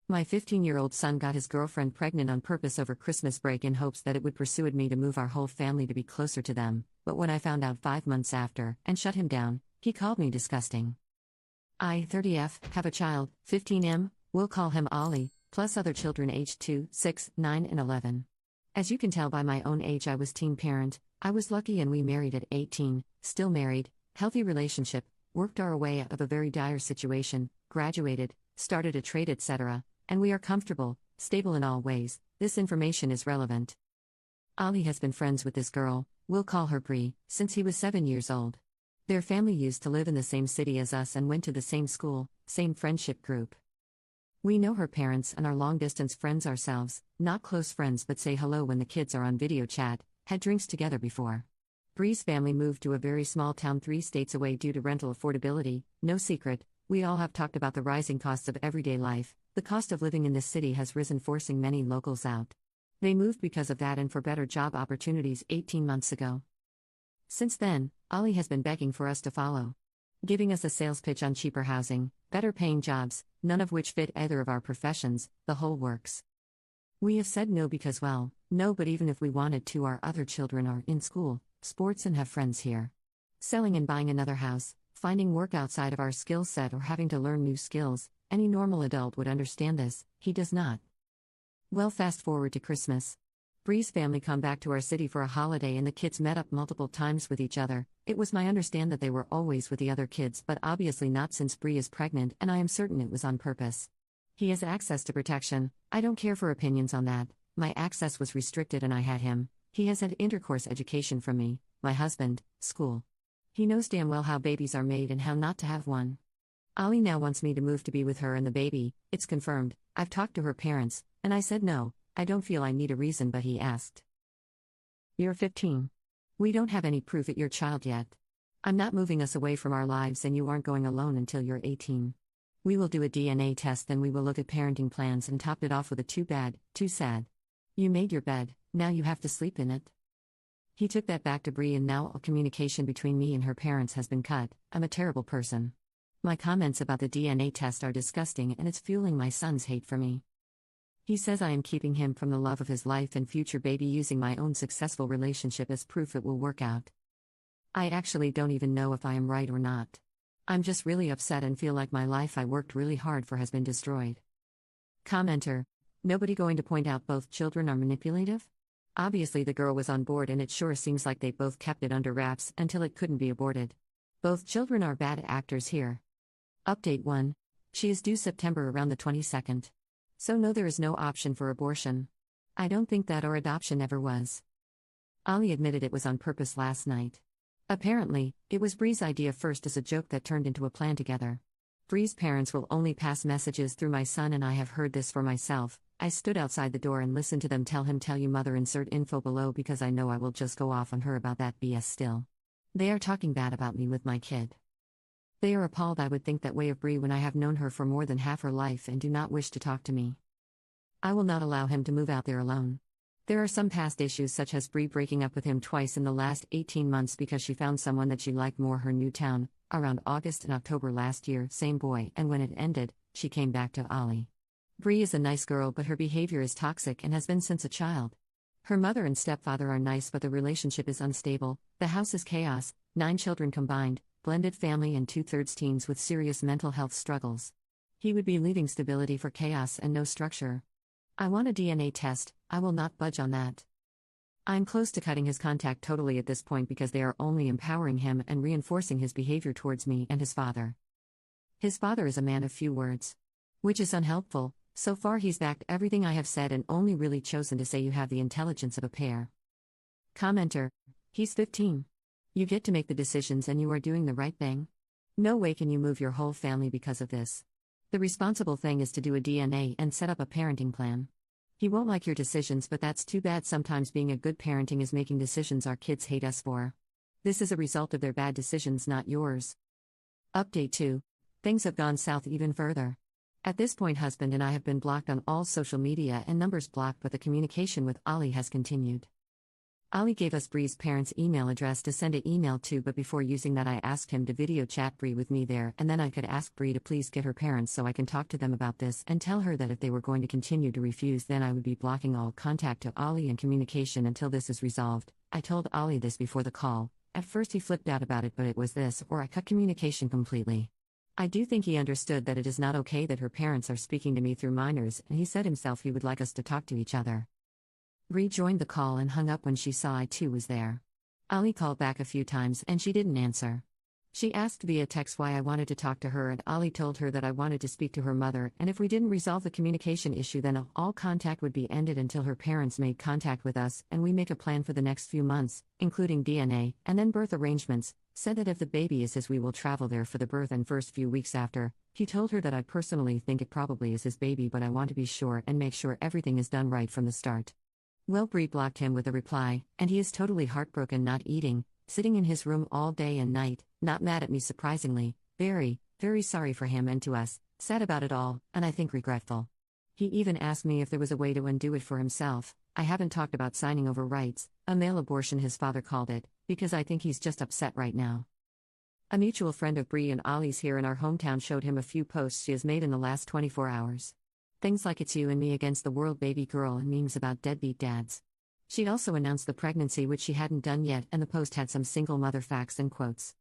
My 15-year-old son got his girlfriend pregnant on purpose over Christmas break in hopes that it would persuade me to move our whole family to be closer to them, but when I found out 5 months after and shut him down, he called me disgusting. I, 30F, have a child, 15M, we'll call him Ollie, plus other children aged 2, 6, 9 and 11. As you can tell by my own age, I was teen parent. I was lucky and we married at 18, still married, healthy relationship, worked our way out of a very dire situation, graduated, started a trade etc., and we are comfortable, stable in all ways. This information is relevant. Ollie has been friends with this girl, we'll call her Bree, since he was 7 years old. Their family used to live in the same city as us and went to the same school, same friendship group. We know her parents and are long-distance friends ourselves, not close friends but say hello when the kids are on video chat, had drinks together before. Bree's family moved to a very small town 3 states away due to rental affordability. No secret, we all have talked about the rising costs of everyday life. The cost of living in this city has risen, forcing many locals out. They moved because of that and for better job opportunities 18 months ago. Since then, Ollie has been begging for us to follow, giving us a sales pitch on cheaper housing, better paying jobs, none of which fit either of our professions, the whole works. We have said no because, well, no, but even if we wanted to, our other children are in school, sports and have friends here. Selling and buying another house, finding work outside of our skill set or having to learn new skills, any normal adult would understand this, he does not. Well, fast forward to Christmas. Bree's family come back to our city for a holiday and the kids met up multiple times with each other. It was my understanding that they were always with the other kids, but obviously not since Bree is pregnant, and I am certain it was on purpose. He has access to protection. I don't care for opinions on that. My access was restricted and I had him. He has had intercourse education from me, my husband, school. He knows damn well how babies are made and how not to have one. Ollie now wants me to move to be with her and the baby. It's confirmed. I've talked to her parents, and I said no. I don't feel I need a reason, but he asked. You're 15. We don't have any proof at your child yet. I'm not moving us away from our lives and you aren't going alone until you're 18. We will do a DNA test, then we will look at parenting plans and topped it off with a too bad, too sad. You made your bed, now you have to sleep in it. He took that back to Bree and now all communication between me and her parents has been cut. I'm a terrible person. My comments about the DNA test are disgusting and it's fueling my son's hate for me. He says I am keeping him from the love of his life and future baby, using my own successful relationship as proof it will work out. I actually don't even know if I am right or not. I'm just really upset and feel like my life I worked really hard for has been destroyed. Commenter: nobody going to point out both children are manipulative? Obviously the girl was on board and it sure seems like they both kept it under wraps until it couldn't be aborted. Both children are bad actors here. Update 1. She is due September around the 22nd. So no, there is no option for abortion. I don't think that or adoption ever was. Ollie admitted it was on purpose last night. Apparently, it was Bree's idea first as a joke that turned into a plan together. Bree's parents will only pass messages through my son and I have heard this for myself. I stood outside the door and listened to them tell him tell you mother, insert info below, because I know I will just go off on her about that BS still. They are talking bad about me with my kid. They are appalled I would think that way of Bree when I have known her for more than half her life and do not wish to talk to me. I will not allow him to move out there alone. There are some past issues such as Bree breaking up with him twice in the last 18 months because she found someone that she liked more, her new town, around August and October last year, same boy, and when it ended, she came back to Ollie. Bree is a nice girl but her behavior is toxic and has been since a child. Her mother and stepfather are nice but the relationship is unstable, the house is chaos, 9 children combined, blended family and 2/3 teens with serious mental health struggles. He would be leaving stability for chaos and no structure. I want a DNA test, I will not budge on that. I'm close to cutting his contact totally at this point because they are only empowering him and reinforcing his behavior towards me and his father. His father is a man of few words, which is unhelpful. So far he's backed everything I have said and only really chosen to say you have the intelligence of a pair. Commenter: he's 15. You get to make the decisions and you are doing the right thing. No way can you move your whole family because of this. The responsible thing is to do a DNA and set up a parenting plan. He won't like your decisions, but that's too bad. Sometimes being a good parenting is making decisions our kids hate us for. This is a result of their bad decisions, not yours. Update 2. Things have gone south even further. At this point, husband and I have been blocked on all social media and numbers blocked, but the communication with Ollie has continued. Ali gave us Bree's parents' email address to send an email to, but before using that, I asked him to video chat Bree with me there, and then I could ask Bree to please get her parents so I can talk to them about this and tell her that if they were going to continue to refuse, then I would be blocking all contact to Ali and communication until this is resolved. I told Ali this before the call. At first, he flipped out about it, but it was this or I cut communication completely. I do think he understood that it is not okay that her parents are speaking to me through minors, and he said himself he would like us to talk to each other. Bree joined the call and hung up when she saw I too was there. Ali called back a few times and she didn't answer. She asked via text why I wanted to talk to her, and Ali told her that I wanted to speak to her mother, and if we didn't resolve the communication issue, then all contact would be ended until her parents made contact with us and we make a plan for the next few months, including DNA and then birth arrangements. Said that if the baby is his, we will travel there for the birth and first few weeks after. He told her that I personally think it probably is his baby, but I want to be sure and make sure everything is done right from the start. Well, Bree blocked him with a reply, and he is totally heartbroken, not eating, sitting in his room all day and night, not mad at me surprisingly, very, very sorry for him and to us, sad about it all, and I think regretful. He even asked me if there was a way to undo it for himself. I haven't talked about signing over rights, a male abortion his father called it, because I think he's just upset right now. A mutual friend of Bree and Ollie's here in our hometown showed him a few posts she has made in the last 24 hours. Things like "It's you and me against the world, baby girl," and memes about deadbeat dads. She'd also announced the pregnancy, which she hadn't done yet, and the post had some single mother facts and quotes.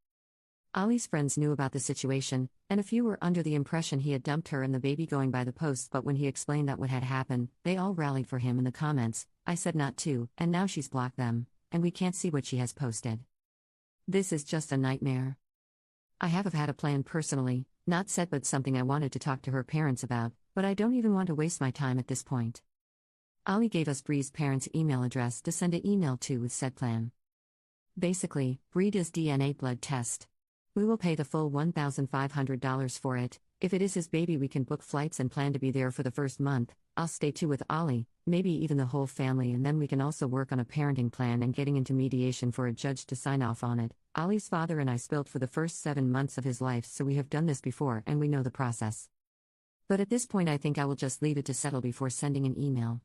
Ollie's friends knew about the situation, and a few were under the impression he had dumped her and the baby going by the post, but when he explained that what had happened, they all rallied for him in the comments. I said not to, and now she's blocked them, and we can't see what she has posted. This is just a nightmare. I have had a plan personally, not set, but something I wanted to talk to her parents about, but I don't even want to waste my time at this point. Ali gave us Bree's parents' email address to send an email to with said plan. Basically, Bree does DNA blood test. We will pay the full $1,500 for it. If it is his baby, we can book flights and plan to be there for the first month. I'll stay too with Ali, maybe even the whole family, and then we can also work on a parenting plan and getting into mediation for a judge to sign off on it. Ali's father and I spilled for the first 7 months of his life, so we have done this before and we know the process. But at this point I think I will just leave it to settle before sending an email.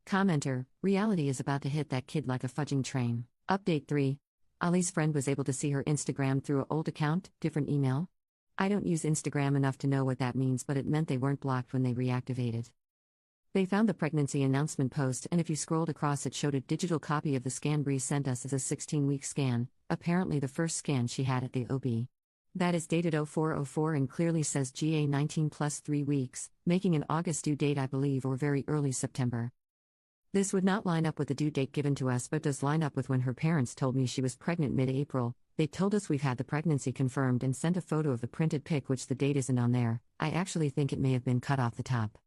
Commenter: reality is about to hit that kid like a fudging train. Update 3. Ali's friend was able to see her Instagram through an old account, different email. I don't use Instagram enough to know what that means, but it meant they weren't blocked when they reactivated. They found the pregnancy announcement post, and if you scrolled across, it showed a digital copy of the scan Bree sent us as a 16-week scan, apparently the first scan she had at the OB. That is dated 0404 and clearly says GA 19 plus 3 weeks, making an August due date, I believe, or very early September. This would not line up with the due date given to us, but does line up with when her parents told me she was pregnant mid-April. They told us we've had the pregnancy confirmed and sent a photo of the printed pic, which the date isn't on there. I actually think it may have been cut off the top.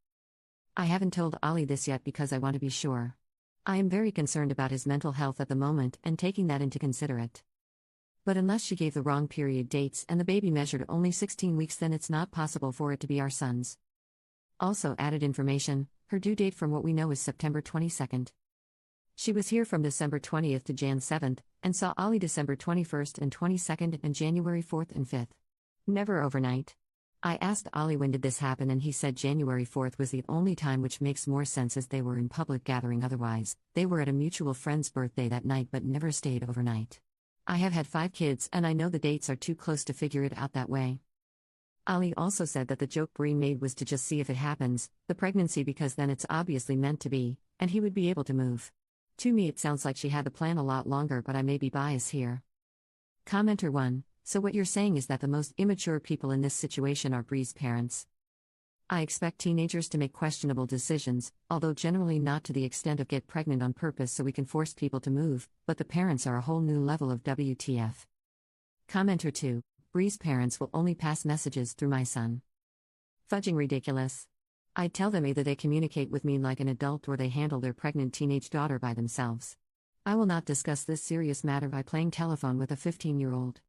I haven't told Ali this yet because I want to be sure. I am very concerned about his mental health at the moment and taking that into consideration. But unless she gave the wrong period dates and the baby measured only 16 weeks, then it's not possible for it to be our son's. Also added information, her due date from what we know is September 22nd. She was here from December 20th to Jan 7th, and saw Ali December 21st and 22nd and January 4th and 5th. Never overnight. I asked Ali when did this happen, and he said January 4th was the only time, which makes more sense as they were in public gathering otherwise. They were at a mutual friend's birthday that night but never stayed overnight. I have had 5 kids and I know the dates are too close to figure it out that way. Ali also said that the joke Bree made was to just see if it happens, the pregnancy, because then it's obviously meant to be, and he would be able to move. To me it sounds like she had the plan a lot longer, but I may be biased here. Commenter 1. So what you're saying is that the most immature people in this situation are Bree's parents. I expect teenagers to make questionable decisions, although generally not to the extent of get pregnant on purpose so we can force people to move, but the parents are a whole new level of WTF. Commenter 2. Bree's parents will only pass messages through my son. Fudging ridiculous. I'd tell them either they communicate with me like an adult or they handle their pregnant teenage daughter by themselves. I will not discuss this serious matter by playing telephone with a 15-year-old.